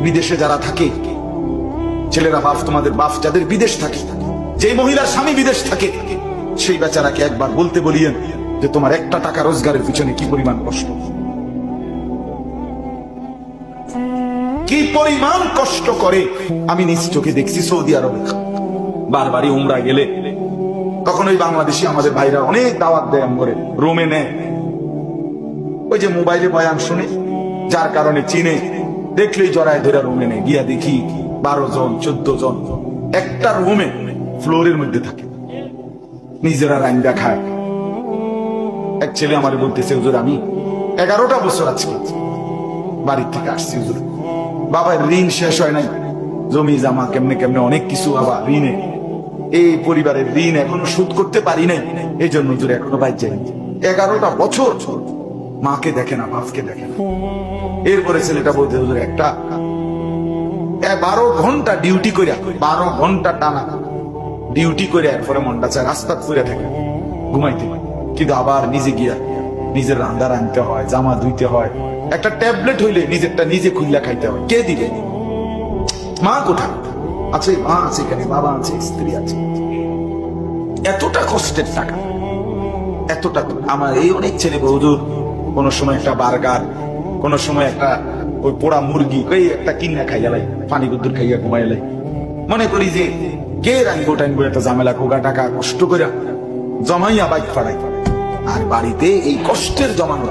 বিদেশে যারা থাকে, ছেলেরা বাপ, তোমাদের বাপ যাদের বিদেশ থাকে, যে মহিলার স্বামী বিদেশ থাকে, সেই বেচারাকে একবার বলতে বলিয়েন যে তোমার একটা টাকা রোজগারের পিছনে কি পরিমাণ কষ্ট, কি পরিমাণ কষ্ট করে। আমি নিজ চোখে দেখছি সৌদি আরবে বারবারই উমরা গেলে, তখন ওই বাংলাদেশি আমাদের ভাইরা অনেক দাওয়াত দেয় করে রুমে নেয়। ওই যে মোবাইলে বয়ান শুনে, যার কারণে চিনে, দেখলেই জড়ায় ধরে রুমে নেয়। গিয়া দেখি 12 জন 14 জন একটা রুমে ফ্লোরের মধ্যে থাকে, নিজেরা রান্না খায়। এক ছেলে আমার বলতেছে, হুজুর আমি 11টা বছর আজকে বাড়ির থেকে আসছি হুজুর, বাবার ঋণ শেষ হয় নাই, জমি জামা কেমনে কেমনে অনেক কিছু বাবা ঋণে, এই পরিবারের ঋণ এখনো শোধ করতে পারি নাই, এই জন্য হুজুর এখনো বাইর যায়নি। 11টা বছর মাকে দেখে না, বাপকে দেখে না। এরপরে ছেলেটা বলতে, হুজুর একটা 12 ঘন্টা ডিউটি করে, 12 ঘন্টা টানা ডিউটি করে এরপরে মনটা চায় রাস্তা ফুরে থাকে, ঘুমাইতে হয়, কিন্তু আবার নিজে গিয়া নিজের রান্না রাঁধতে হয়, জামা ধুইতে হয়, একটা ট্যাবলেট হইলে নিজেরটা নিজে খুললা খাইতে হয়। কে দিবে? মা কোথায় আছে? মা আছে এখানে, বাবা আছে, স্ত্রী আছে। এতটা কষ্টের টাকা, এতটা। আমার এই অনেক ছেলে হুজুর কোন সময় একটা বার্গার, কোন সময় একটা ওই পোড়া মুরগি ওই একটা কিনা খাইয়ালাই, পানি গুদ্দুর খাইয়া ঘুমাইলাই, মনে করি যে কে রানবো টানবো, একটা ঝামেলা, কোগা টাকা কষ্ট করে জমাইয়া বাইক ফাড়াই, আর বাড়িতে এই কষ্টের জমানো